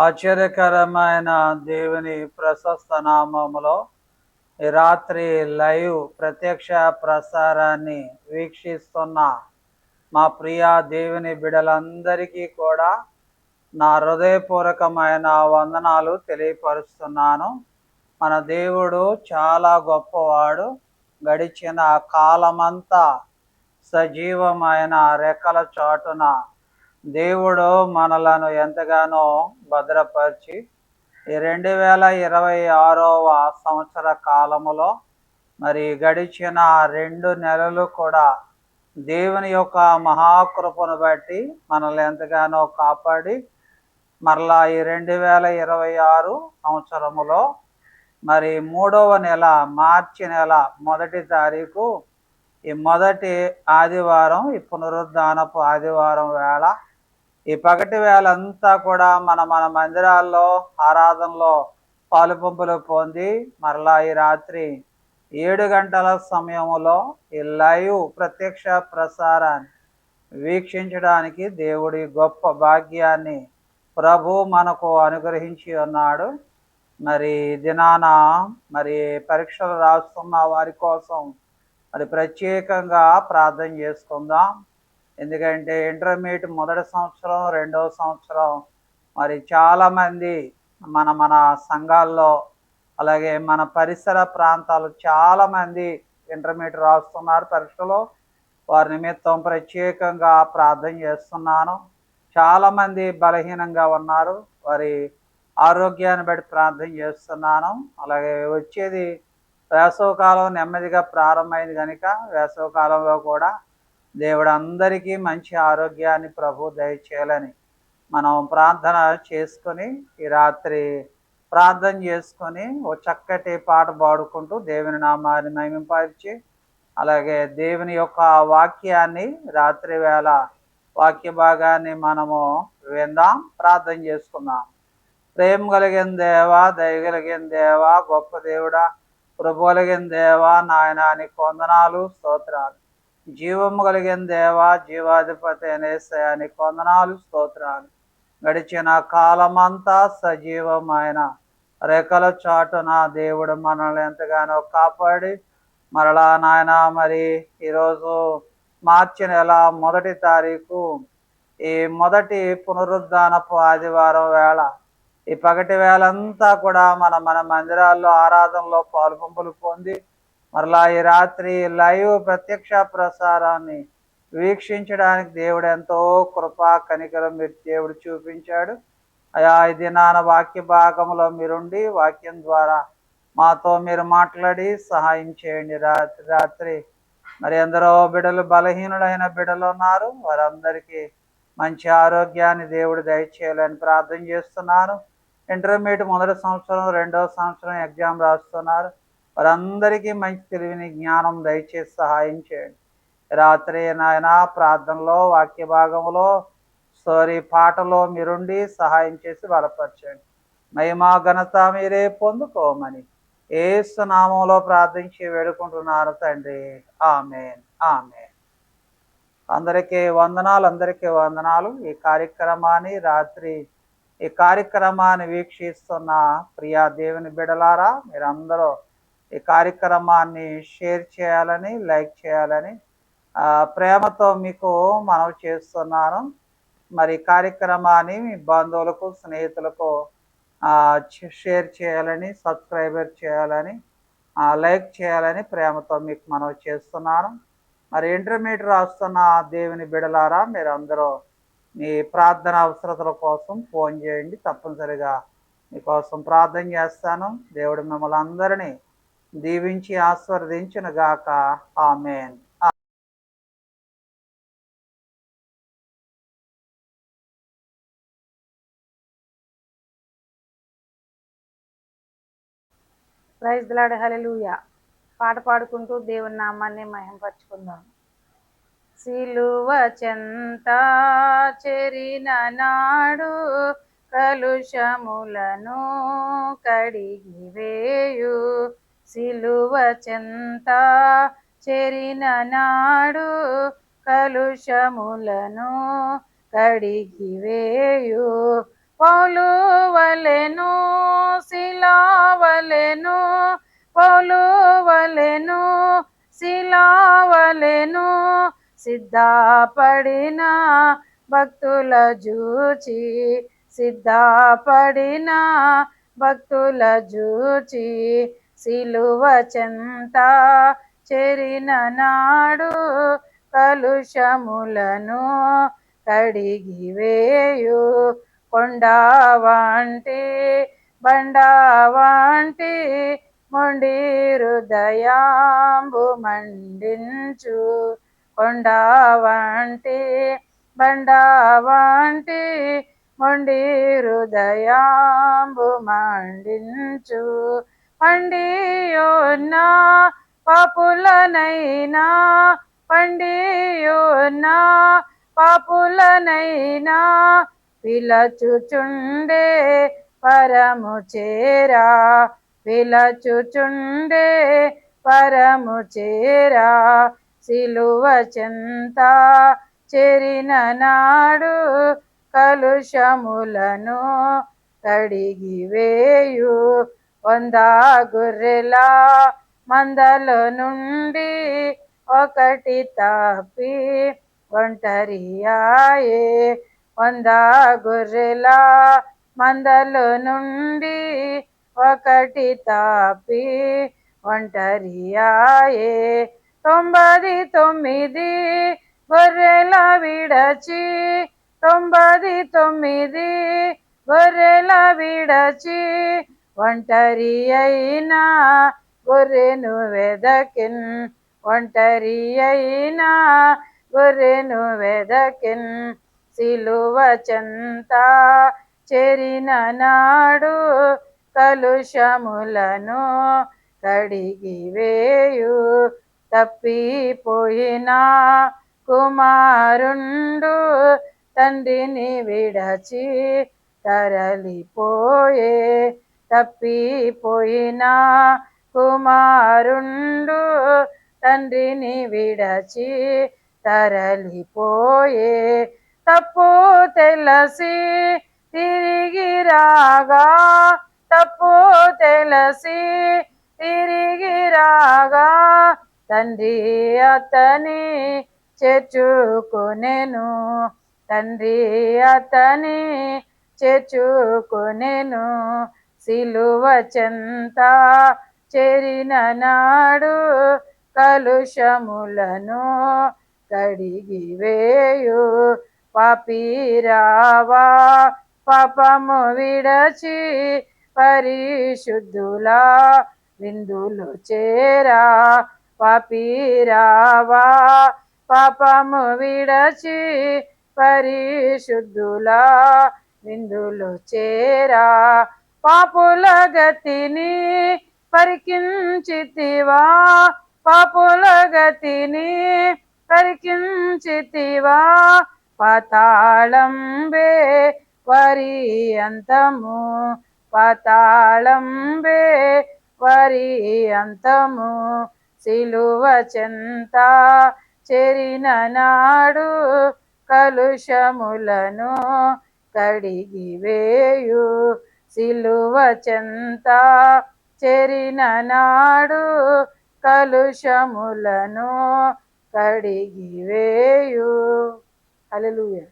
ఆశ్చర్యకరమైన దేవుని ప్రశస్త నామములో ఈ రాత్రి లైవ్ ప్రత్యక్ష ప్రసారాన్ని వీక్షిస్తున్న మా ప్రియ దేవుని బిడలందరికీ కూడా నా హృదయపూర్వకమైన వందనాలు తెలియపరుస్తున్నాను. మన దేవుడు చాలా గొప్పవాడు. గడిచిన కాలమంతా సజీవమైన రెక్కల చాటున దేవుడు మనలను ఎంతగానో భద్రపరిచి ఈ 2026వ సంవత్సర కాలములో మరి గడిచిన 2 నెలలు కూడా దేవుని యొక్క మహాకృపను బట్టి మనల్ని ఎంతగానో కాపాడి మరలా ఈ 2026 సంవత్సరములో మరి 3వ నెల మార్చి నెల 1వ తారీఖు ఈ మొదటి ఆదివారం, ఈ పునరుద్ధానపు ఆదివారం వేళ ఈ పగటి వేళంతా కూడా మన మందిరాల్లో ఆరాధనలో పాలుపంపులు పొంది మరలా ఈ రాత్రి 7 గంటల సమయంలో ఈ లైవ్ ప్రత్యక్ష ప్రసారాన్ని వీక్షించడానికి దేవుడి గొప్ప భాగ్యాన్ని ప్రభు మనకు అనుగ్రహించి ఉన్నాడు. మరి దినాన మరి పరీక్షలు రాస్తున్న వారి కోసం మరి ప్రత్యేకంగా ప్రార్థన చేసుకుందాం. ఎందుకంటే ఇంటర్మీడియట్ మొదటి సంవత్సరం, 2వ సంవత్సరం మరి చాలామంది మన సంఘాల్లో అలాగే మన పరిసర ప్రాంతాలు చాలామంది ఇంటర్మీడియట్ రాస్తున్నారు పరీక్షలో. వారి నిమిత్తం ప్రత్యేకంగా ప్రార్థన చేస్తున్నాను. చాలామంది బలహీనంగా ఉన్నారు, వారి ఆరోగ్యాన్ని బట్టి ప్రార్థన చేస్తున్నాను. అలాగే వచ్చేది వేసవకాలం నెమ్మదిగా ప్రారంభమైంది కనుక వేసవకాలంలో కూడా దేవుడు అందరికీ మంచి ఆరోగ్యాన్ని ప్రభు దయచేయాలని మనం ప్రార్థన చేసుకొని ఈ రాత్రి ప్రార్థన చేసుకొని ఓ చక్కటి పాట పాడుకుంటూ దేవుని నామాన్ని మహింపరిచి అలాగే దేవుని యొక్క వాక్యాన్ని రాత్రి వేళ వాక్య భాగాన్ని మనము విందాం, ప్రార్థన చేసుకుందాం. ప్రేమ కలిగిన దేవా, దయ కలిగిన దేవా, గొప్ప దేవుడా, ప్రభు కలిగిన దేవా, నాయనానికి వందనాలు, స్తోత్రాలు. జీవము కలిగిన దేవా, జీవాధిపతి అనేసయానికి వందనాలు, స్తోత్రాలు. గడిచిన కాలమంతా సజీవమైన రెక్కల చాటున దేవుడు మనల్ని ఎంతగానో కాపాడి మరలా నాయన మరి ఈరోజు మార్చి నెల 1వ తారీఖు ఈ మొదటి పునరుద్ధానపు ఆదివారం వేళ ఈ పగటి వేళంతా కూడా మన మందిరాల్లో ఆరాధనలో పాలుపంపులు పొంది మరలా ఈ రాత్రి లైవ్ ప్రత్యక్ష ప్రసారాన్ని వీక్షించడానికి దేవుడు ఎంతో కృపా కనికరం మీరు దేవుడు చూపించాడు. అయా ఈ దినాన వాక్య భాగంలో మీరుండి వాక్యం ద్వారా మాతో మీరు మాట్లాడి సహాయం చేయండి. రాత్రి మరి ఎందరో బిడ్డలు, బలహీనులైన బిడ్డలు ఉన్నారు, వారందరికీ మంచి ఆరోగ్యాన్ని దేవుడు దయచేయాలని ప్రార్థన చేస్తున్నాను. ఇంటర్మీడియట్ మొదటి సంవత్సరం, 2వ సంవత్సరం ఎగ్జామ్ రాస్తున్నారు, వారందరికీ మంచి తెలివిని జ్ఞానం దయచేసి సహాయం చేయండి. రాత్రి నాయన ప్రార్థనలో వాక్య భాగంలో పాటలో మీరుండి సహాయం చేసి బలపరచండి. మహిమా ఘనత మీరే పొందుకోమని యేసు నామంలో ప్రార్థించి వేడుకుంటున్నారు తండ్రి, ఆమేన్, ఆమేన్. అందరికీ వందనాలు. ఈ కార్యక్రమాన్ని వీక్షిస్తున్న ప్రియా దేవుని బిడలారా, మీరందరూ ఈ కార్యక్రమాన్ని షేర్ చేయాలని, లైక్ చేయాలని ప్రేమతో మీకు మనవి చేస్తున్నాను. మరి కార్యక్రమాన్ని మీ బంధువులకు, స్నేహితులకు షేర్ చేయాలని, సబ్స్క్రైబర్ చేయాలని, లైక్ చేయాలని ప్రేమతో మీకు మనవి చేస్తున్నాను. మరి ఇంటర్మీడియట్ రాస్తున్న దేవుని బిడలారా, మీరందరూ మీ ప్రార్థన అవసరతల కోసం ఫోన్ చేయండి. తప్పనిసరిగా మీకోసం ప్రార్థన చేస్తాను. దేవుడు మిమ్మల్ని అందరినీ దీవించి ఆశీర్వదించును గాక. ఆమేన్. ప్రైజ్ ది లార్డ్, హల్లెలూయా. పాట పాడుకుంటూ దేవుని నామాన్ని మహింపరచుకుందాం. సిలువ చెంత చేరిన నాడు కలుషములను కడిగివేయు, సిలువ చెంత చేరిన నాడు కలుషములను కడిగివేయు, పౌలు వలెను శిలావలెను, పౌలు వలెను శిలావలెను, సిద్ధపడిన భక్తుల జూచి, సిద్ధపడిన భక్తుల జూచి, సిలువ చెంత చేరిన నాడు కలుషములను కడిగివేయు కొండ వంటి బండ వంటి మొండి హృదయాంబు మండించు, కొండ వంటి బండ వంటి మొండి హృదయాంబు మండించు, పండియున్న పాపులనైనా, పండియున్న పాపులనైనా పిలచుచుండే పరము చేరా, పిలచుచుండే పరము చేరా, సిలువ చెంత చేరిన నాడు కలుషములను కడిగివేయు 100 గొర్రెల మందలో నుండి ఒకటి తప్పి ఒంటరియాయే, 100 గొర్రెల మందలో నుండి ఒకటి తప్పి ఒంటరియాయే, 99 గొర్రెల విడచి, 99 గొర్రెల విడచి ఒంటరి అయినా గొర్రెను వెదకిన్, ఒంటరి అయినా గొర్రెను వెదకిన్, సిలువ చెంత చేరిన నాడు కలుషములను కడిగివేయు, తప్పిపోయిన కుమారుండు తండ్రిని విడచి తరలిపోయే, తప్పిపోయిన కుమారుండు తండ్రిని విడచి తరలిపోయే, తప్పు తెలిసి తిరిగి రాగా, తప్పు తెలిసి తిరిగి రాగా, తండ్రి అతని చేర్చుకొనెను, తండ్రి అతని చేర్చుకొనెను, సిలువ చెంత చేరిన నాడు కలుషములను కడిగివేయు, పాపిరావా పాపము విడచి పరిశుద్ధుల విందులు చేరా, పాపిరావా పాపము విడచి పరిశుద్ధుల విందులు చేరా, పాపుల గతిని పరికించితివా, పాపుల గతిని పరికించితివా, పాతాళంబే వరి అంతము, పాతాళంబే వరి అంతము, సిలువ చెంత చేరిన నాడు కలుషములను కడిగివేయు, సిలువ చెంత చేరిన నాడు కలుషములను కడిగివేయు. హల్లెలూయా.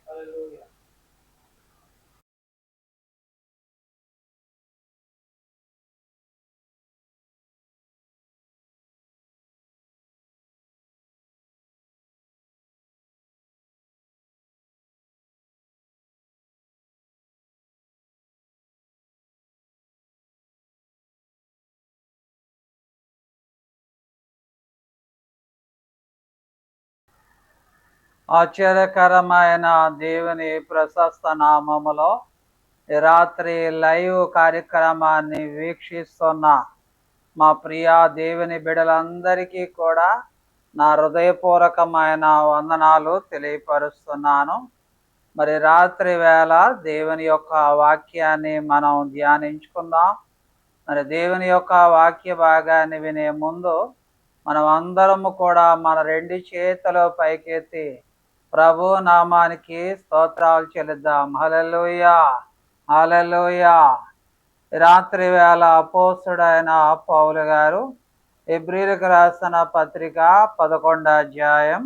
ఆశ్చర్యకరమైన దేవుని ప్రశస్త నామములో ఈ రాత్రి లైవ్ కార్యక్రమాన్ని వీక్షిస్తున్న మా ప్రియ దేవుని బిడ్డలందరికీ కూడా నా హృదయపూర్వకమైన వందనాలు తెలియపరుస్తున్నాను. మరి రాత్రి వేళ దేవుని యొక్క వాక్యాన్ని మనం ధ్యానించుకుందాం. మరి దేవుని యొక్క వాక్య భాగాన్ని వినే ముందు మనం అందరము కూడా మన 2 చేతులు పైకెత్తి ప్రభు నామానికి స్తోత్రాలు చెల్లిద్దాం. హల్లెలూయా, హల్లెలూయా. రాత్రి వేళ అపోస్తుడైన పౌలు గారు హెబ్రీయులకు రాసిన పత్రిక 11వ అధ్యాయం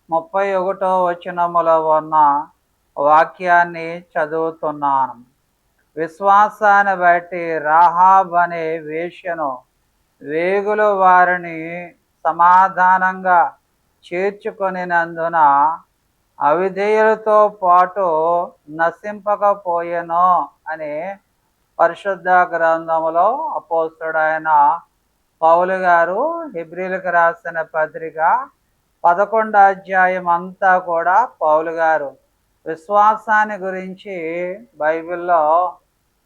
31వ వచనములో ఉన్న వాక్యాన్ని చదువుతున్నాను. విశ్వాసాన్ని బట్టి రాహాబ్ అనే వేశ్యను వేగులు వారిని సమాధానంగా చేర్చుకొనినందున అవిధేయులతో పాటు నశింపకపోయెను అని పరిశుద్ధ గ్రంథములో అపోస్తుడైన పౌలు గారు హెబ్రీయులకు రాసిన పత్రిక 11వ అధ్యాయం అంతా కూడా పౌలు గారు విశ్వాసాన్ని గురించి బైబిల్లో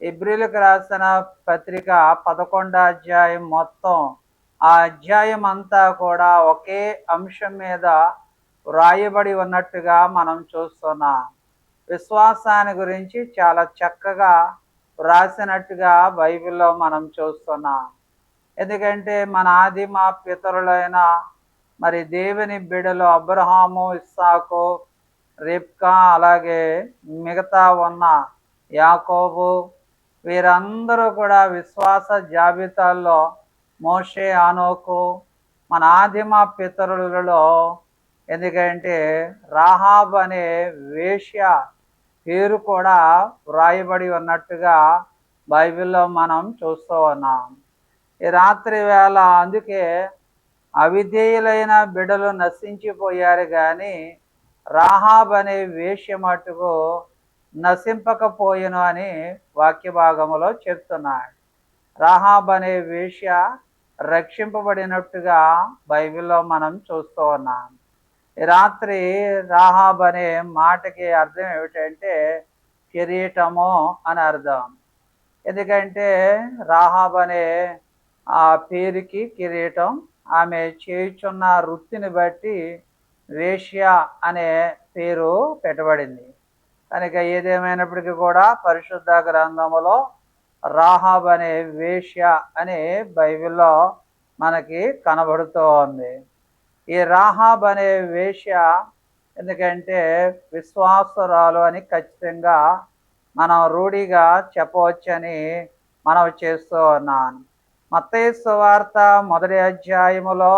హెబ్రీయులకు రాసిన పత్రిక 11వ అధ్యాయం మొత్తం ఆ అధ్యాయం అంతా కూడా ఒకే అంశం మీద వ్రాయబడి ఉన్నట్టుగా మనం చూస్తున్నాం. విశ్వాసాన్ని గురించి చాలా చక్కగా వ్రాసినట్టుగా బైబిల్లో మనం చూస్తున్నాం. ఎందుకంటే మన ఆదిమ పితరులైన మరి దేవుని బిడ్డలు అబ్రహాము, ఇస్సాకు, రిబ్కా, అలాగే మిగతా ఉన్న యాకోబు, వీరందరూ కూడా విశ్వాస జాబితాల్లో మోషే, ఆనోకు మన ఆదిమ పితరులలో, ఎందుకంటే రాహాబ్ అనే వేశ్య పేరు కూడా వ్రాయబడి ఉన్నట్టుగా బైబిల్లో మనం చూస్తూ ఉన్నాం. ఈ రాత్రి వేళ అందుకే అవిధేయులైన బిడ్డలు నశించిపోయారు, కానీ రాహాబ్ అనే వేశ్య మట్టుకు నశింపకపోయెను అని వాక్య భాగములో చెప్తున్నాడు. రాహాబ్ అనే వేశ్య రక్షింపబడినట్టుగా బైబిల్లో మనం చూస్తూ ఉన్నాం. ఈ రాత్రి రాహాబ్ అనే మాటకి అర్థం ఏమిటంటే కిరీటము అని అర్థం. ఎందుకంటే రాహాబ్ అనే ఆ పేరుకి కిరీటం, ఆమె చేయుచున్న వృత్తిని బట్టి వేశ్య అనే పేరు పెట్టబడింది. కనుక ఏదేమైనప్పటికీ కూడా పరిశుద్ధ గ్రంథములో రాహాబ్ అనే వేశ్య అనే బైబిల్లో మనకి కనబడుతూ ఉంది. ఈ రాహాబ్ అనే వేశ్య ఎందుకంటే విశ్వాసురాలు అని ఖచ్చితంగా మనం రూఢిగా చెప్పవచ్చని మనం చేస్తూ ఉన్నాను. మత్తయి సువార్త 1వ అధ్యాయములో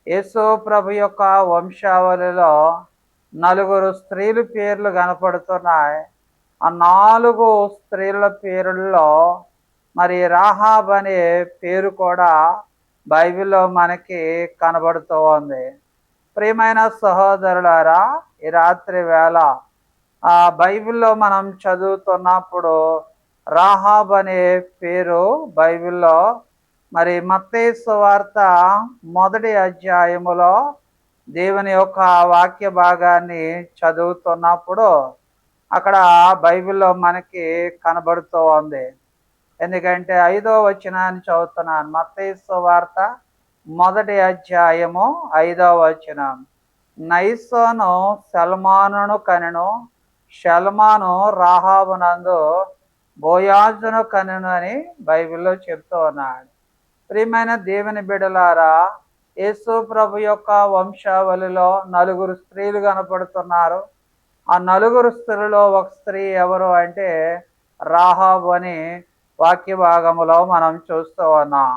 యేసు ప్రభు యొక్క వంశావళిలో 4 స్త్రీల పేర్లు కనపడుతున్నాయి. ఆ 4 స్త్రీల పేరుల్లో మరి రాహాబ్ అనే పేరు కూడా బైబిల్లో మనకి కనబడుతూ ఉంది. ప్రియమైన సహోదరులారా, ఈ రాత్రి వేళ ఆ బైబిల్లో మనం చదువుతున్నప్పుడు రాహాబ్ అనే పేరు బైబిల్లో మరి మత్తయి సువార్త 1వ అధ్యాయములో దేవుని యొక్క వాక్య భాగాన్ని చదువుతున్నప్పుడు అక్కడ బైబిల్లో మనకి కనబడుతూ ఉంది. ఎందుకంటే 5వ వచనాన్ని చదువుతున్నాను. మత్తయి సువార్త 1వ అధ్యాయము 5వ వచనం. నయసోను సల్మానును కనెను, షల్మాను రాహాబునందు బోయాజును కనెను అని బైబిల్లో చెప్తూ ఉన్నాడు. ప్రియమైన దేవుని బిడ్డలారా, యేసు ప్రభు యొక్క వంశావళిలో 4 స్త్రీలు కనపడుతున్నారు. ఆ 4 స్త్రీలలో ఒక స్త్రీ ఎవరు అంటే రాహాబు అని వాక్య భాగములో మనం చూస్తూ ఉన్నాం.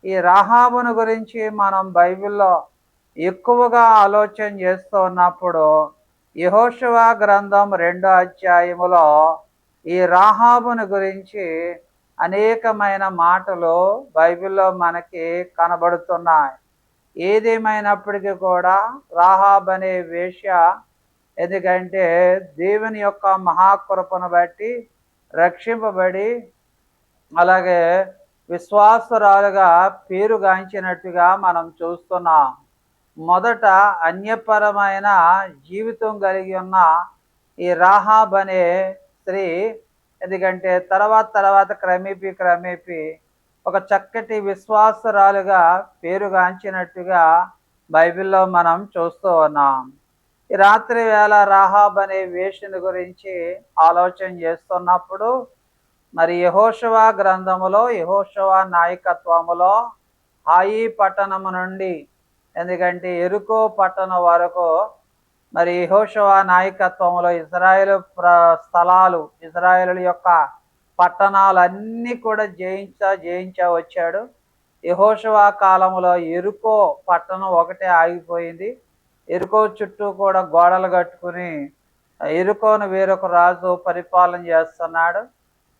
ఈ రాహాబును గురించి మనం బైబిల్లో ఎక్కువగా ఆలోచన చేస్తూ ఉన్నప్పుడు యెహోషువ గ్రంథం 2వ అధ్యాయములో ఈ రాహాబును గురించి అనేకమైన మాటలు బైబిల్లో మనకి కనబడుతున్నాయి. ఏదేమైనప్పటికీ కూడా రాహాబ్ అనే వేశ్య ఎందుకంటే దేవుని యొక్క మహాకృపను బట్టి రక్షింపబడి అలాగే విశ్వాసురాలుగా పేరుగాంచినట్టుగా మనం చూస్తున్నాం. మొదట అన్యపరమైన జీవితం కలిగి ఉన్న ఈ రాహాబ్ అనే స్త్రీ ఎందుకంటే తర్వాత క్రమేపీ ఒక చక్కటి విశ్వాసురాలుగా పేరుగాంచినట్టుగా బైబిల్లో మనం చూస్తూ ఉన్నాం. ఈ రాత్రి వేళ రాహాబ్ అనే వేశ్యను గురించి ఆలోచన చేస్తున్నప్పుడు మరి యెహోషువ గ్రంథములో యెహోషువ నాయకత్వములో హాయి పట్టణము నుండి ఎందుకంటే ఎరుకో పట్టణం వరకు మరి యెహోషువ నాయకత్వంలో ఇజ్రాయేలు స్థలాలు, ఇజ్రాయేలు యొక్క పట్టణాలన్నీ కూడా జయించా వచ్చాడు. యెహోషువ కాలంలో ఎరుకో పట్టణం ఒకటే ఆగిపోయింది. ఎరుకో చుట్టూ కూడా గోడలు కట్టుకుని ఎరుకోను వేరొక రాజు పరిపాలన చేస్తున్నాడు.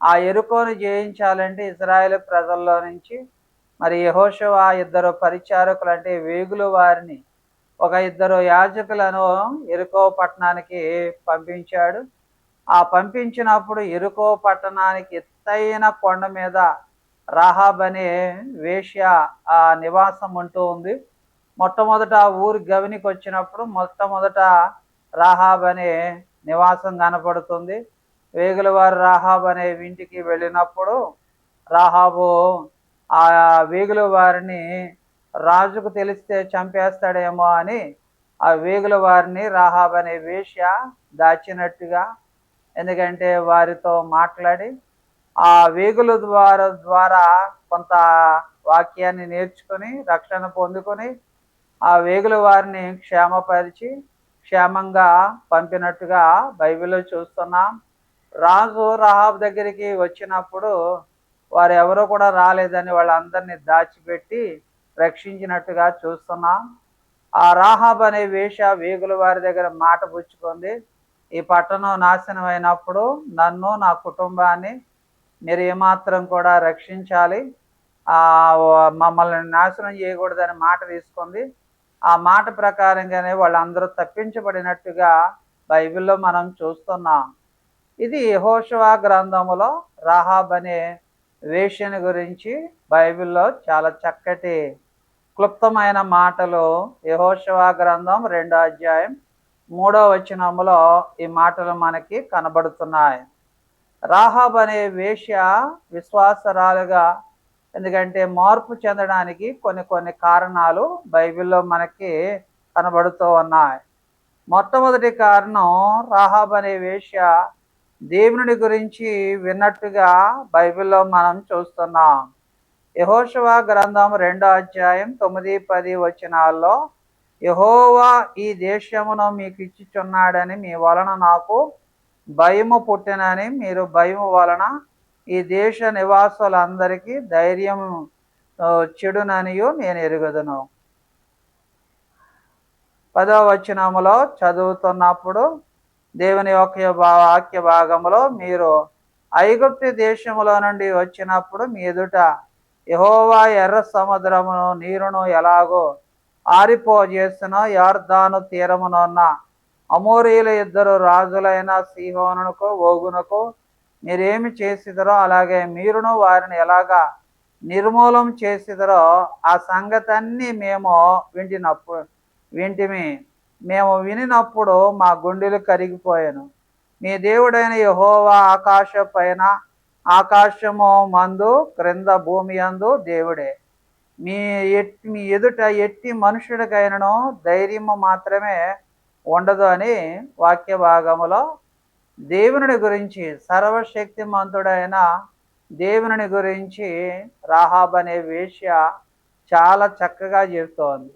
ఆ ఎరుకోను జయించాలంటే ఇజ్రాయేలు ప్రజల్లో నుంచి మరి యెహోషువ ఇద్దరు పరిచారకులు అంటే వేగుల వారిని, ఒక ఇద్దరు యాజకులను ఎరుకో పట్టణానికి పంపించాడు. ఆ పంపించినప్పుడు ఎరుకో పట్టణానికి ఎత్తైన కొండ మీద రాహాబ్ అనే వేశ్య ఆ నివాసం ఉంటూ ఉంది. మొట్టమొదట ఆ ఊరి గవినికి వచ్చినప్పుడు మొట్టమొదట రాహాబ్ అనే నివాసం కనపడుతుంది. వేగుల వారు రాహాబ్ అనే ఇంటికి వెళ్ళినప్పుడు రాహాబు ఆ వేగుల వారిని రాజుకు తెలిస్తే చంపేస్తాడేమో అని ఆ వేగుల వారిని రాహాబ్ అనే వేశ్య దాచినట్టుగా, ఎందుకంటే వారితో మాట్లాడి ఆ వేగుల ద్వారా కొంత వాక్యాన్ని నేర్చుకొని రక్షణ పొందుకొని ఆ వేగుల వారిని క్షేమపరిచి క్షేమంగా పంపినట్టుగా బైబిల్లో చూస్తున్నాం. రాజు రాహాబ్ దగ్గరికి వచ్చినప్పుడు వారు ఎవరో కూడా రాలేదని వాళ్ళందరినీ దాచిపెట్టి రక్షించినట్టుగా చూస్తున్నాం. ఆ రాహాబ్ అనే వేశ్య వేగుల వారి దగ్గర మాట పుచ్చుకుంది, ఈ పట్టణం నాశనం అయినప్పుడు నన్ను, నా కుటుంబాన్ని మీరు ఏమాత్రం కూడా రక్షించాలి, మమ్మల్ని నాశనం చేయకూడదని మాట తీసుకుంది. ఆ మాట ప్రకారంగానే వాళ్ళందరూ తప్పించబడినట్టుగా బైబిల్లో మనం చూస్తున్నాం. ఇది యెహోషువ గ్రంథములో రాహాబ్ అనే వేశ్యని గురించి బైబిల్లో చాలా చక్కటి క్లుప్తమైన మాటలు యెహోషువ గ్రంథం 2వ అధ్యాయం 3వ వచనములో ఈ మాటలు మనకి కనబడుతున్నాయి. రాహాబ్ అనే వేశ్య విశ్వాసరాలుగా, ఎందుకంటే మార్పు చెందడానికి కొన్ని కారణాలు బైబిల్లో మనకి కనబడుతూ ఉన్నాయి. మొట్టమొదటి కారణం, రాహాబ్ అనే వేశ్య దేవుని గురించి విన్నట్టుగా బైబిల్లో మనం చూస్తున్నాం. యెహోషువ గ్రంథం 2వ అధ్యాయం 9-10 వచనాల్లో యెహోవా ఈ దేశమును మీకు ఇచ్చుచున్నాడని మీ వలన నాకు భయము పుట్టినని, మీరు భయము వలన ఈ దేశ నివాసులందరికీ ధైర్యం చెడుననియు నేను ఎరుగుదును. 10వ వచనములో చదువుతున్నప్పుడు దేవుని యొక్క వాక్య భాగములో, మీరు ఐగుప్తు దేశములో నుండి వచ్చినప్పుడు మీ ఎదుట యెహోవా ఎర్ర సముద్రమును నీరును ఎలాగో ఆరిపోజేస్తునో యొర్దాను తీరమునున్న అమోరీయుల ఇద్దరు రాజులైన సీహోనుకు ఓగునకు మీరేమి చేసిదరో అలాగే మీరును వారిని ఎలాగా నిర్మూలం చేసిదరో ఆ సంగతన్ని మేము వింటిమి. మేము వినినప్పుడు మా గుండెలు కరిగిపోయాను. మీ దేవుడైన యెహోవా ఆకాశ పైన ఆకాశము మందు క్రింద భూమి యందు దేవుడే. మీ ఎదుట ఎట్టి మనుషుడికైనను ధైర్యము మాత్రమే ఉండదు అని వాక్య భాగములో దేవుని గురించి, సర్వశక్తిమంతుడైన దేవుని గురించి రాహాబ్ అనే వేశ్య చాలా చక్కగా చెబుతోంది.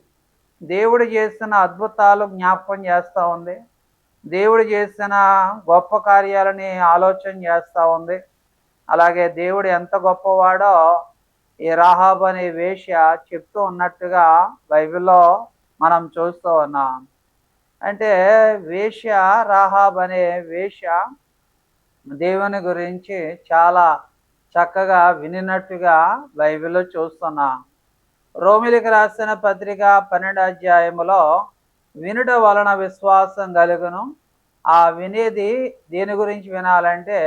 దేవుడు చేసిన అద్భుతాలు జ్ఞాపకం చేస్తూ ఉంది. దేవుడు చేసిన గొప్ప కార్యాలని ఆలోచన చేస్తూ ఉంది. అలాగే దేవుడు ఎంత గొప్పవాడో ఈ రాహాబ్ అనే వేశ్య చెప్తూ ఉన్నట్టుగా బైబిల్లో మనం చూస్తూ ఉన్నాం. అంటే వేశ్య, రాహాబ్ అనే వేశ్య దేవుని గురించి చాలా చక్కగా వినినట్టుగా బైబిల్లో చూస్తున్నాం. రోమిలికి రాసిన పత్రిక 12వ అధ్యాయములో వినుట వలన విశ్వాసం కలుగును. ఆ వినేది దేని గురించి వినాలంటే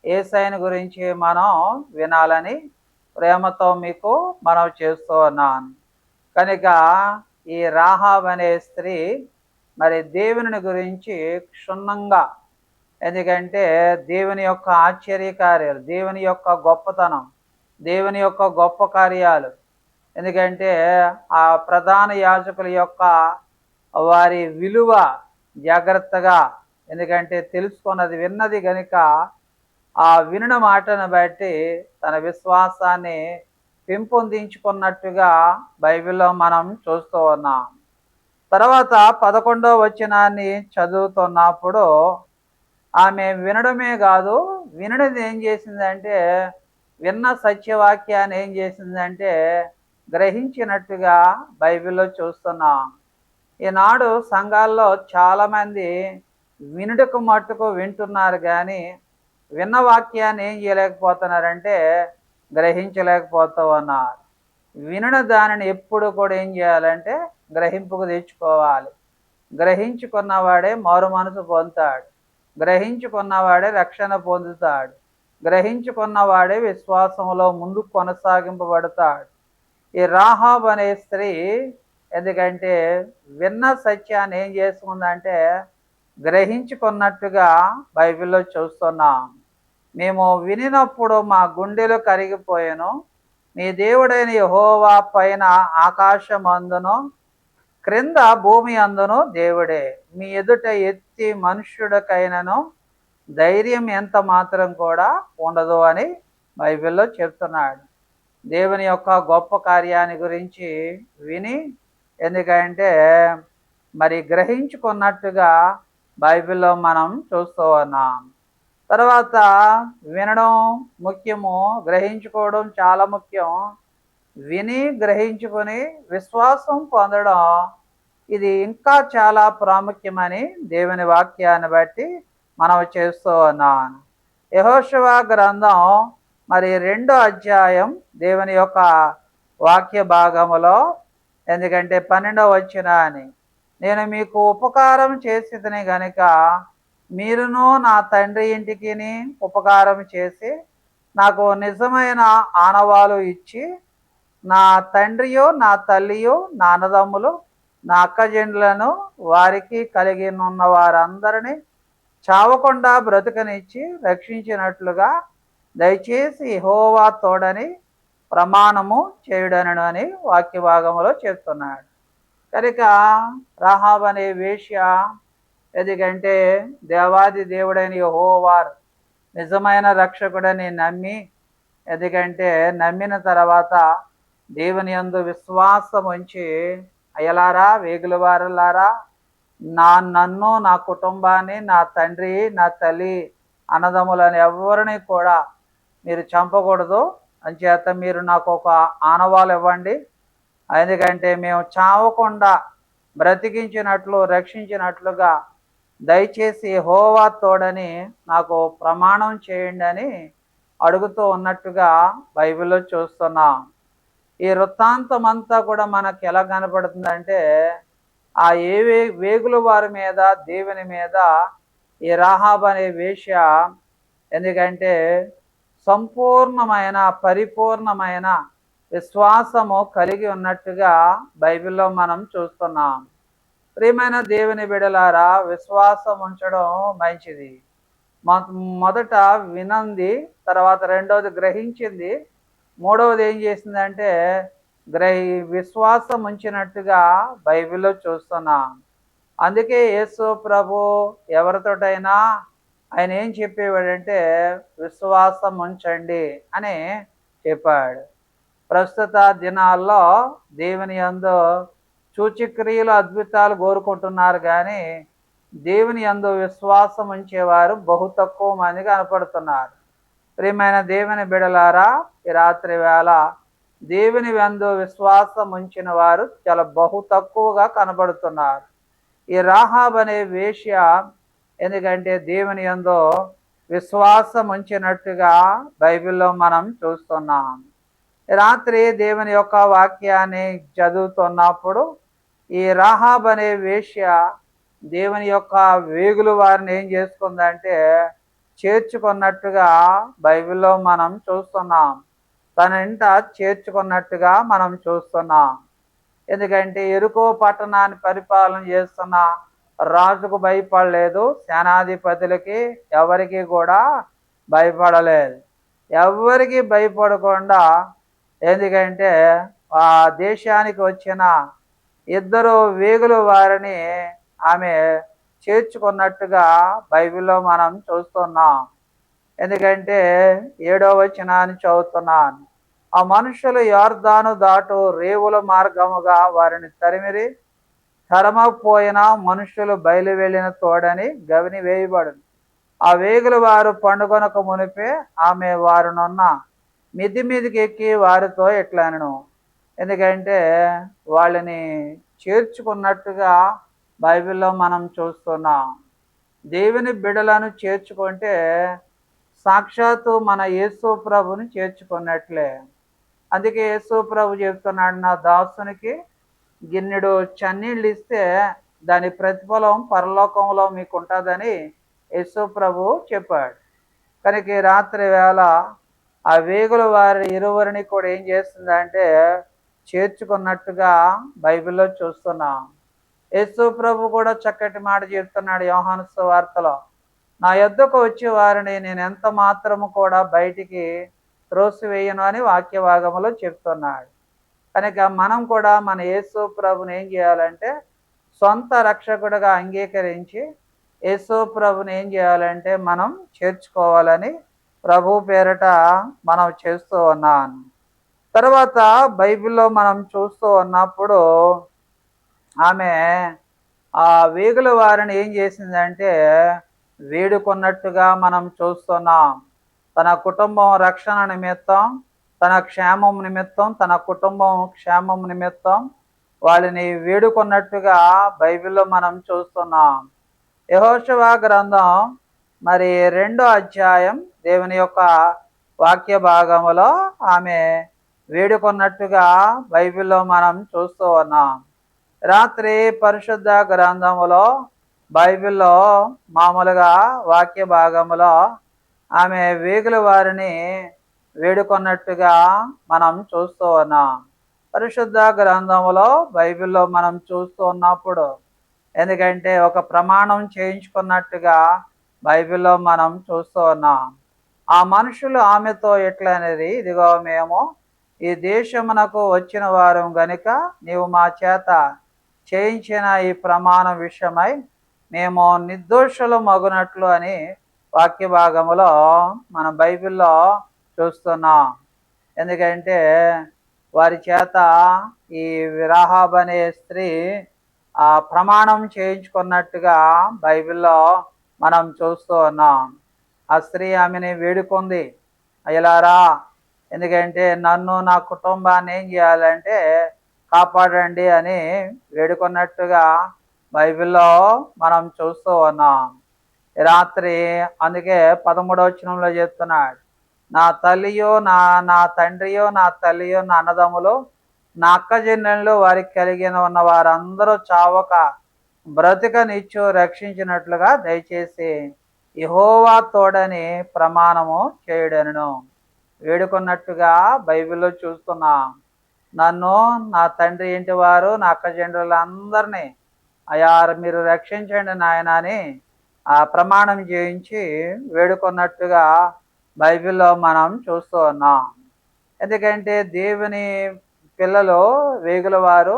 యేసయ్యను గురించి మనం వినాలని ప్రేమతో మీకు మనవి చేస్తూ ఉన్నాను. కనుక ఈ రాహాబ్ అనే స్త్రీ మరి దేవుని గురించి క్షుణ్ణంగా, ఎందుకంటే దేవుని యొక్క ఆశ్చర్యకార్యాలు, దేవుని యొక్క గొప్పతనం, దేవుని యొక్క గొప్ప కార్యాలు, ఎందుకంటే ఆ ప్రధాన యాజకుల యొక్క వారి విలువ జాగ్రత్తగా, ఎందుకంటే తెలుసుకున్నది విన్నది గనుక ఆ వినిన మాటను బట్టి తన విశ్వాసాన్ని పెంపొందించుకున్నట్టుగా బైబిల్లో మనం చూస్తూ ఉన్నాం. తర్వాత 11వ వచనాన్ని చదువుతున్నప్పుడు ఆమె వినడమే కాదు, వినడిది ఏం చేసిందంటే, విన్న సత్యవాక్యాన్ని ఏం చేసిందంటే గ్రహించినట్టుగా బైబిల్లో చూస్తున్నాం. ఈనాడు సంఘాల్లో చాలామంది వినుటకు మట్టుకు వింటున్నారు కానీ విన్న వాక్యాన్ని ఏం చేయలేకపోతున్నారంటే గ్రహించలేకపోతూ ఉన్నారు. వినని దానిని ఎప్పుడు కూడా ఏం చేయాలంటే గ్రహింపుకు తెచ్చుకోవాలి. గ్రహించుకున్నవాడే మారు మనసు పొందుతాడు. గ్రహించుకున్నవాడే రక్షణ పొందుతాడు. గ్రహించుకున్నవాడే విశ్వాసంలో ముందుకు కొనసాగింపబడతాడు. ఈ రాహాబ్ అనే స్త్రీ ఎందుకంటే విన్న సత్యాన్ని ఏం చేసుకుందంటే గ్రహించుకున్నట్టుగా బైబిల్లో చూస్తున్నాం. మేము వినినప్పుడు మా గుండెలు కరిగిపోయాను. నీ దేవుడైన యెహోవా పైన ఆకాశం అందును క్రింద భూమి అందును దేవుడే. మీ ఎదుట ఎత్తి మనుష్యుడికైనను ధైర్యం ఎంత మాత్రం కూడా ఉండదు అని బైబిల్లో చెప్తున్నాడు. దేవుని యొక్క గొప్ప కార్యాన్ని గురించి విని ఎందుకంటే మరి గ్రహించుకున్నట్టుగా బైబిల్లో మనం చూస్తూ ఉన్నాం. తర్వాత వినడం ముఖ్యము, గ్రహించుకోవడం చాలా ముఖ్యం. విని గ్రహించుకొని విశ్వాసం పొందడం ఇది ఇంకా చాలా ప్రాముఖ్యమని దేవుని వాక్యాన్ని బట్టి మనం చేస్తూ ఉన్నాను. యెహోషువ గ్రంథం మరి 2వ అధ్యాయం దేవుని యొక్క వాక్య భాగములో ఎందుకంటే 12వ వచనాన్ని నేను మీకు ఉపకారం చేసేదని గనుక మీరును నా తండ్రి ఇంటికి ఉపకారం చేసి నాకు నిజమైన ఆనవాలు ఇచ్చి నా తండ్రియో నా తల్లియో నా అన్నదమ్ములు నా అక్కజెండ్లను వారికి కలిగి ఉన్న వారందరినీ చావకుండా బ్రతుకనిచ్చి రక్షించినట్లుగా దయచేసి యెహోవా తోడని ప్రమాణము చేయుడనను అని వాక్య భాగంలో చెప్తున్నాడు. కనుక రాహాబ్ అనే వేశ్య ఎందుకంటే దేవాది దేవుడైన యెహోవారు నిజమైన రక్షకుడని నమ్మి ఎందుకంటే నమ్మిన తర్వాత దేవుని యందు విశ్వాసం ఉంచి అయ్యలారా వేగులవారులారా నన్ను నా కుటుంబాన్ని నా తండ్రి నా తల్లి అన్నదమ్ములని ఎవరిని కూడా మీరు చంపకూడదు, అంచేత మీరు నాకు ఒక ఆనవాలు ఇవ్వండి, ఎందుకంటే మేము చావకుండా బ్రతికించినట్లు రక్షించినట్లుగా దయచేసి యెహోవా తోడని నాకు ప్రమాణం చేయండి అని అడుగుతూ ఉన్నట్టుగా బైబిల్లో చూస్తున్నాం. ఈ వృత్తాంతం అంతా కూడా మనకు ఎలా కనపడుతుందంటే ఆ వేగుల వారి మీద దేవుని మీద ఈ రాహాబ్ అనే వేశ్య ఎందుకంటే సంపూర్ణమైన పరిపూర్ణమైన విశ్వాసము కలిగి ఉన్నట్టుగా బైబిల్లో మనం చూస్తున్నాం. ప్రియమైన దేవుని బిడలారా, విశ్వాసం ఉంచడం మంచిది. మొదట వినంది, తర్వాత రెండవది గ్రహించింది, మూడవది ఏం చేసిందంటే విశ్వాసం ఉంచినట్టుగా బైబిల్లో చూస్తున్నాం. అందుకే యేసు ప్రభు ఎవరితోటైనా ఆయన ఏం చెప్పేవాడంటే విశ్వాసం ఉంచండి అని చెప్పాడు. ప్రస్తుత దినాల్లో దేవుని యందు సూచక్రియలు అద్భుతాలు కోరుకుంటున్నారు కానీ దేవుని యందు విశ్వాసం ఉంచేవారు బహు తక్కువ మంది కనపడుతున్నారు. ప్రియమైన దేవుని బిడలారా, ఈ రాత్రి వేళ దేవుని యందు విశ్వాసం ఉంచిన వారు చాలా బహు తక్కువగా కనబడుతున్నారు. ఈ రాహాబ్ అనే వేశ్య ఎందుకంటే దేవుని యందు విశ్వాసం ఉంచినట్టుగా బైబిల్లో మనం చూస్తున్నాం. రాత్రి దేవుని యొక్క వాక్యాన్ని చదువుతున్నప్పుడు ఈ రాహాబ్ అనే వేశ్య దేవుని యొక్క వేగులు వారిని ఏం చేసుకుందంటే చేర్చుకున్నట్టుగా బైబిల్లో మనం చూస్తున్నాం. తన ఇంట చేర్చుకున్నట్టుగా మనం చూస్తున్నాం. ఎందుకంటే యెరికో పట్టణాన్ని పరిపాలన చేస్తున్న రాజుకు భయపడలేదు, సేనాధిపతులకి ఎవరికి కూడా భయపడలేదు. ఎవరికి భయపడకుండా ఎందుకంటే ఆ దేశానికి వచ్చిన ఇద్దరు వేగుల వారిని ఆమె చేర్చుకున్నట్టుగా బైబిల్లో మనం చూస్తున్నాం. ఎందుకంటే 7వ వచనాన్ని చదువుతున్నాను. ఆ మనుషులు యొర్దాను దాటు రేవుల మార్గముగా వారిని తరిమిరి, తరమపోయిన మనుషులు బయలు వెళ్ళిన తోడని గవిని వేయబడును. ఆ వేగుల వారు పండుగనకు మునిపే ఆమె వారునున్న మిద్ది మీదికి ఎక్కి వారితో ఎట్లనను. ఎందుకంటే వాళ్ళని చేర్చుకున్నట్టుగా బైబిల్లో మనం చూస్తున్నాం. దేవుని బిడలను చేర్చుకుంటే సాక్షాత్తు మన యేసు ప్రభుని చేర్చుకున్నట్లే. అందుకే యేసు ప్రభు చెప్తున్నాడు, నా దాసునికి గిన్నెడు చన్నీళ్ళు ఇస్తే దాని ప్రతిఫలం పరలోకంలో మీకు ఉంటుందని యేసు ప్రభు చెప్పాడు. కనుక ఈ రాత్రి వేళ ఆ వేగుల వారి ఇరువురిని కూడా ఏం చేస్తుందంటే చేర్చుకున్నట్టుగా బైబిల్లో చూస్తున్నాం. యేసు ప్రభు కూడా చక్కటి మాట చెప్తున్నాడు యోహాను సువార్తలో, నా యొద్దకు వచ్చే వారిని నేను ఎంత మాత్రము కూడా బయటికి త్రోసివేయను అని వాక్య భాగంలో చెప్తున్నాడు. కనుక మనం కూడా మన యేసు ప్రభుని ఏం చేయాలంటే సొంత రక్షకుడిగా అంగీకరించి యేసు ప్రభుని ఏం చేయాలంటే మనం చేర్చుకోవాలని ప్రభు పేరట మనం చేస్తూ ఉన్నాను. తర్వాత బైబిల్లో మనం చూస్తూ ఉన్నప్పుడు ఆమె ఆ వేగుల వారిని ఏం చేసిందంటే వేడుకున్నట్టుగా మనం చూస్తున్నాం. తన కుటుంబం రక్షణ నిమిత్తం, తన క్షేమం నిమిత్తం, తన కుటుంబం క్షేమం నిమిత్తం వాళ్ళని వేడుకున్నట్టుగా బైబిల్లో మనం చూస్తున్నాం. యెహోషువ గ్రంథం మరి 2వ అధ్యాయం దేవుని యొక్క వాక్య భాగములో ఆమె వేడుకున్నట్టుగా బైబిల్లో మనం చూస్తూ ఉన్నాం. రాత్రి పరిశుద్ధ గ్రంథములో బైబిల్లో మామూలుగా వాక్య భాగములో ఆమె వేగుల వారిని వేడుకున్నట్టుగా మనం చూస్తూ ఉన్నాం. పరిశుద్ధ గ్రంథములో బైబిల్లో మనం చూస్తూ ఉన్నప్పుడు ఎందుకంటే ఒక ప్రమాణం చేయించుకున్నట్టుగా బైబిల్లో మనం చూస్తూ ఉన్నాం. ఆ మనుషులు ఆమెతో ఎట్లనేది, ఇదిగో మేము ఈ దేశమునకు వచ్చిన వారం గనుక నీవు మా చేత చేయించిన ఈ ప్రమాణం విషయమై మేము నిర్దోషులు మగునట్లు అని వాక్య భాగములో మన బైబిల్లో చూస్తున్నాం. ఎందుకంటే వారి చేత ఈ రాహాబు అనే స్త్రీ ఆ ప్రమాణం చేయించుకున్నట్టుగా బైబిల్లో మనం చూస్తూ ఉన్నాం. ఆ స్త్రీ ఆమెని వేడుకుంది, అయ్యలారా, ఎందుకంటే నన్ను నా కుటుంబాన్ని ఏం చేయాలంటే కాపాడండి అని వేడుకున్నట్టుగా బైబిల్లో మనం చూస్తూ ఉన్నాం. రాత్రి అందుకే 13వ వచనంలో చెప్తున్నాడు, నా తల్లియో నా తండ్రియో నా తల్లియో నా అన్నదమ్ములు నా అక్కజెన్నెళ్ళు వారికి కలిగిన ఉన్న వారందరూ చావక బ్రతికనిచ్చు రక్షించినట్లుగా దయచేసి యెహోవా తోడని ప్రమాణము చేయడను వేడుకున్నట్టుగా బైబిల్లో చూస్తున్నాం. నన్ను నా తండ్రి ఇంటి వారు నా అక్కజెండ్రులందరినీ అయా మీరు రక్షించండి నాయన అని ఆ ప్రమాణం చేయించి వేడుకున్నట్టుగా బైబిల్లో మనం చూస్తూ ఉన్నాం. ఎందుకంటే దేవుని పిల్లలు వేగుల వారు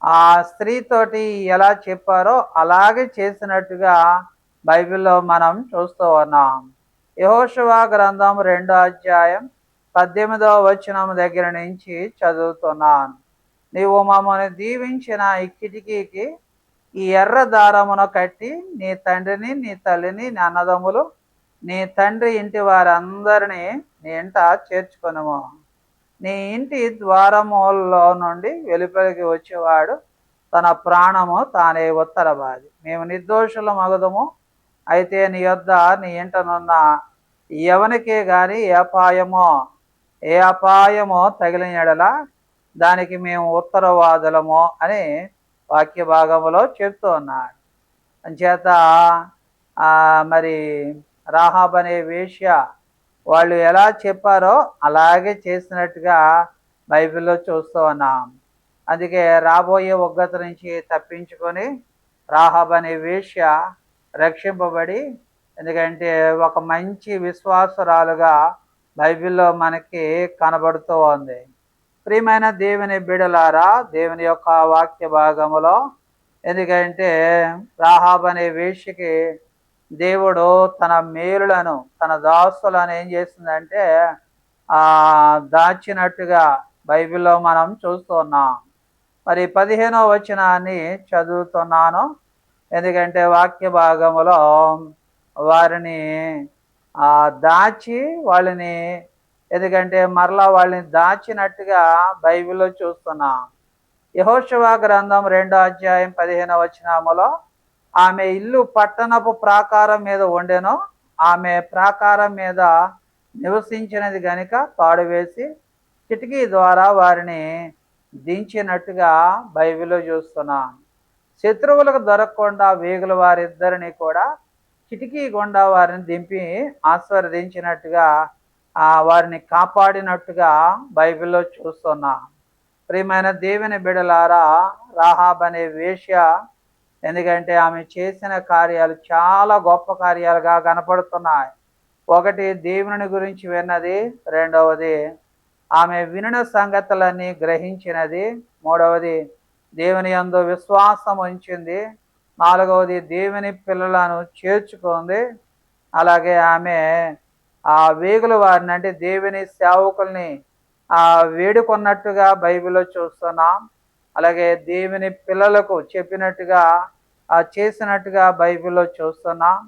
ఆ స్త్రీతోటి ఎలా చెప్పారో అలాగే చేసినట్టుగా బైబిల్లో మనం చూస్తూ ఉన్నాం. యెహోషువ గ్రంథం 2వ అధ్యాయం 18వ వచనం దగ్గర నుంచి చదువుతున్నాను. నీవు మమ్మల్ని దీవించిన ఈ కిటికీకి ఈ ఎర్ర దారమును కట్టి నీ తండ్రిని నీ తల్లిని నీ అన్నదమ్ములు నీ తండ్రి ఇంటి వారందరినీ నీ ఇంట చేర్చుకొనుము. నీ ఇంటి ద్వారములో నుండి వెలుపలికి వచ్చేవాడు తన ప్రాణము తానే ఉత్తరబాది. మేము నిర్దోషుల మగదము, అయితే నీ యొద్ద నీ ఇంటనున్న ఎవనికే గాని ఏ అపాయమో తగిలిన యెడల దానికి మేము ఉత్తరవాదులము అని వాక్య భాగములో చెప్తూ ఉన్నాడు. అంచేత మరి రాహాబు అనే వేశ్య వాళ్ళు ఎలా చెప్పారో అలాగే చేసినట్టుగా బైబిల్లో చూస్తూ ఉన్నాం. అందుకే రాబోయే ఉగ్రత నుంచి తప్పించుకొని రాహాబు అనే వేశ్య రక్షింపబడి, ఎందుకంటే ఒక మంచి విశ్వాసురాలుగా బైబిల్లో మనకి కనబడుతూ ఉంది. ప్రియమైన దేవుని బిడలారా, దేవుని యొక్క వాక్య భాగములో ఎందుకంటే రాహాబు అనే వేశ్యకి దేవుడు తన మేలులను తన దాసులను ఏం చేసిందంటే దాచినట్టుగా బైబిల్లో మనం చూస్తున్నాం. మరి 15వ వచనాన్ని చదువుతున్నాను. ఎందుకంటే వాక్య భాగములో వారిని దాచి వాళ్ళని, ఎందుకంటే మరలా వాళ్ళని దాచినట్టుగా బైబిల్లో చూస్తున్నాం. యెహోషువ గ్రంథం 2వ అధ్యాయం 15వ వచనములో ఆమె ఇల్లు పట్టణపు ప్రాకారం మీద ఉండెను, ఆమె ప్రాకారం మీద నివసించినది గనుక తాడు వేసి కిటికీ ద్వారా వారిని దించినట్టుగా బైబిల్లో చూస్తున్నాం. శత్రువులకు దొరకకుండా వేగుల వారిద్దరిని కూడా కిటికీ గుండా వారిని దింపి ఆశీర్వదించినట్టుగా వారిని కాపాడినట్టుగా బైబిల్లో చూస్తున్నాం. ప్రియమైన దేవుని బిడలారా, రాహాబ్ అనే వేశ్య, ఎందుకంటే ఆమె చేసిన కార్యాలు చాలా గొప్ప కార్యాలుగా కనపడుతున్నాయి. ఒకటి, దేవుని గురించి విన్నది. రెండవది, ఆమె వినిన సంగతులన్నీ గ్రహించినది. మూడవది, దేవుని యందు విశ్వాసం ఉంచింది. నాలుగవది, దేవుని పిల్లలను చేర్చుకుంది. అలాగే ఆమె వేగుల వారిని, అంటే దేవుని సేవకుల్ని వేడుకొన్నట్టుగా బైబిల్లో చూస్తున్నాం. అలాగే దేవుని పిల్లలకు చెప్పినట్టుగా చేసినట్టుగా బైబిల్లో చూస్తున్నాం.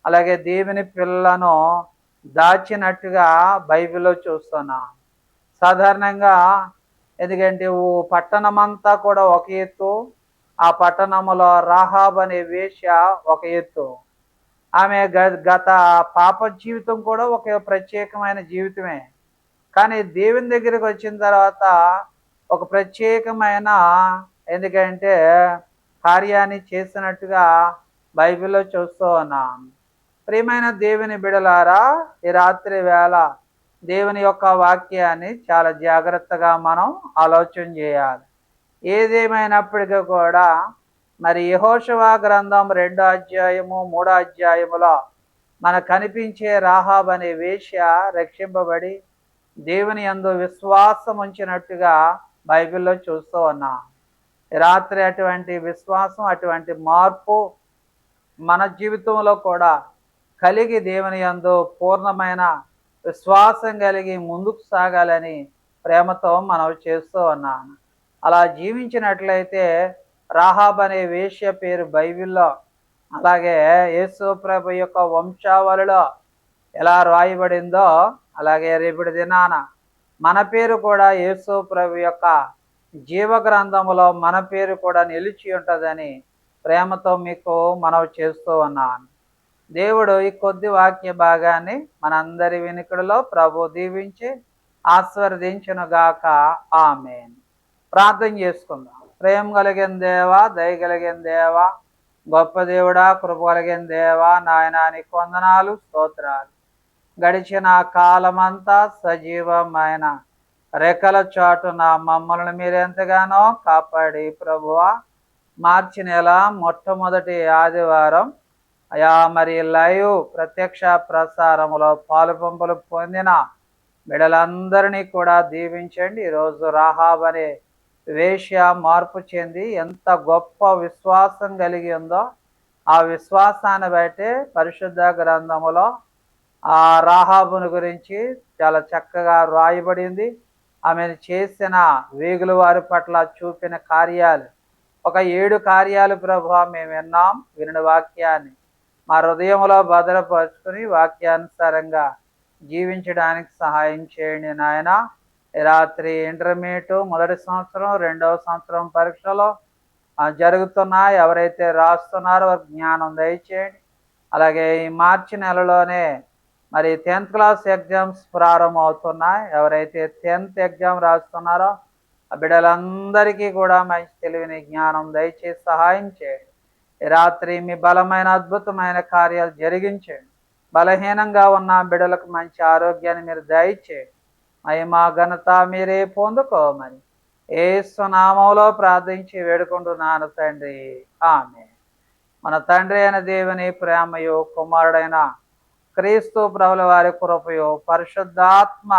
అలాగే దేవుని పిల్లలను దాచినట్టుగా బైబిల్లో చూస్తున్నాం. సాధారణంగా, ఎందుకంటే పట్టణమంతా కూడా ఒక ఎత్తు, ఆ పట్టణంలో రాహాబ్ అనే వేశ్య ఒక ఎత్తు. ఆమె గత పాప జీవితం కూడా ఒక ప్రత్యేకమైన జీవితమే. కానీ దేవుని దగ్గరికి వచ్చిన తర్వాత ఒక ప్రత్యేకమైన, ఎందుకంటే కార్యాన్ని చేసినట్టుగా బైబిల్లో చూస్తూ ఉన్నాం. ప్రియమైన దేవుని బిడలారా, ఈ రాత్రి వేళ దేవుని యొక్క వాక్యాన్ని చాలా జాగ్రత్తగా మనం ఆలోచన చేయాలి. ఏదేమైనప్పటికీ కూడా మరి యెహోషువ గ్రంథం 2వ అధ్యాయము 3వ అధ్యాయములో మనకు కనిపించే రాహాబ్ అనే వేశ్య రక్షింపబడి దేవుని యందు విశ్వాసం ఉంచినట్టుగా బైబిల్లో చూస్తూ ఉన్నాం. రాత్రి అటువంటి విశ్వాసం, అటువంటి మార్పు మన జీవితంలో కూడా కలిగి దేవుని యందు పూర్ణమైన విశ్వాసం కలిగి ముందుకు సాగాలని ప్రేమతో మనం చేస్తూ ఉన్నాను. అలా జీవించినట్లయితే రాహాబ్ అనే వేశ్య పేరు బైబిల్లో, అలాగే యేసు ప్రభు యొక్క వంశావళిలో ఎలా రాయబడిందో అలాగే రేపటి దినాన మన పేరు కూడా యేసు ప్రభు యొక్క జీవ గ్రంథములో మన పేరు కూడా నిలిచి ఉంటుందని ప్రేమతో మీకు మనవి చేస్తూ ఉన్నాను. దేవుడు ఈ కొద్ది వాక్య భాగాన్ని మనందరి వినికిడిలో ప్రభు దీవించి ఆశీర్వదించునుగాక. ఆమేన్. ప్రార్థన చేసుకుందాం. ప్రేమ కలిగిన దేవా, దయ కలిగిన దేవా, గొప్ప దేవుడా, కృప కలిగిన దేవా, నాయనా నీకు వందనాలు, స్తోత్రాలు. గడిచిన కాలమంతా సజీవమైన రెక్కల చాటున మమ్మల్ని మీరు ఎంతగానో కాపాడి ప్రభువా, మార్చి నెల మొట్టమొదటి ఆదివారం అయా మరి లైవ్ ప్రత్యక్ష ప్రసారములో పాలుపంపులు పొందిన బిడ్డలందరినీ కూడా దీవించండి. ఈరోజు రాహాబ్ అనే వేశ్య మార్పు చెంది ఎంత గొప్ప విశ్వాసం కలిగి ఉందో ఆ విశ్వాసాన్ని బట్టి పరిశుద్ధ గ్రంథములో ఆ రాహాబును గురించి చాలా చక్కగా రాయబడింది. ఆమెను చేసిన వేగుల వారి పట్ల చూపిన కార్యాలు, ఒక 7 కార్యాలు ప్రభువా మేము విన్నాం. వినిన వాక్యాన్ని మా హృదయంలో భద్రపరుచుకుని వాక్యానుసారంగా జీవించడానికి సహాయం చేయండి నాయన. రాత్రి ఇంటర్మీడియట్ మొదటి సంవత్సరం, 2వ సంవత్సరం పరీక్షలో జరుగుతున్నాయి. ఎవరైతే రాస్తున్నారో వారికి జ్ఞానం దయచేయండి. అలాగే ఈ మార్చి నెలలోనే మరి 10th క్లాస్ ఎగ్జామ్స్ ప్రారంభం అవుతున్నాయి. ఎవరైతే 10th ఎగ్జామ్ రాస్తున్నారో ఆ బిడ్డలందరికీ కూడా మంచి తెలివిని, జ్ఞానం దయచేసి సహాయం చేయండి. రాత్రి మీ బలమైన అద్భుతమైన కార్యాలు జరిగించండి. బలహీనంగా ఉన్న బిడ్డలకు మంచి ఆరోగ్యాన్ని మీరు దయచేయండి. మహిమ ఘనత మీరే పొందుకోమని యేసు నామములో ప్రార్థించి వేడుకుంటున్నాను తండ్రి. ఆమేన్. మన తండ్రి అయిన దేవుని ప్రేమయు, కుమారుడైన క్రీస్తు ప్రభుల వారి కృపయు, పరిశుద్ధాత్మ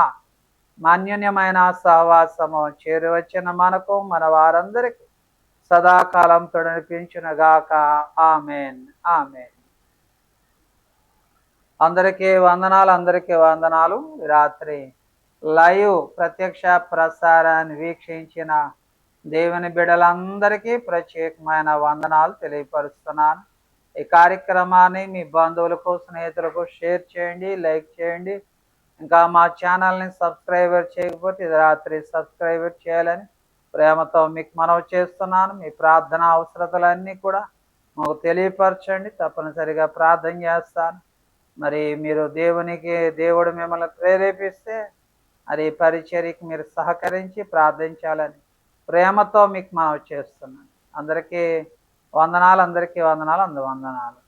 మాన్యూన్యమైన సహవాసము చేరి వచ్చిన మనకు, మన వారందరికీ సదాకాలం తొడిపించునుగాక. ఆమేన్. ఆమేన్. అందరికీ వందనాలు, అందరికీ వందనాలు. రాత్రి లైవ్ ప్రత్యక్ష ప్రసారాన్ని వీక్షించిన దేవుని బిడ్డలందరికీ ప్రత్యేకమైన వందనాలు తెలియపరుస్తున్నాను. ఈ కార్యక్రమాన్ని మీ బంధువులకు, స్నేహితులకు షేర్ చేయండి, లైక్ చేయండి. ఇంకా మా ఛానల్ని సబ్స్క్రైబర్ చేయకపోతే ఇది రాత్రి సబ్స్క్రైబర్ చేయాలని ప్రేమతో మీకు మనవి చేస్తున్నాను. మీ ప్రార్థన అవసరతలన్నీ కూడా మాకు తెలియపరచండి, తప్పనిసరిగా ప్రార్థన చేస్తాను. మరి మీరు దేవుడు మిమ్మల్ని ప్రేరేపిస్తే మరి పరిచర్యకి మీరు సహకరించి ప్రార్థించాలని ప్రేమతో మీకు మనవి చేస్తున్నాను. అందరికీ వందనాలు, అందరికీ వందనాలు, వందనాలు.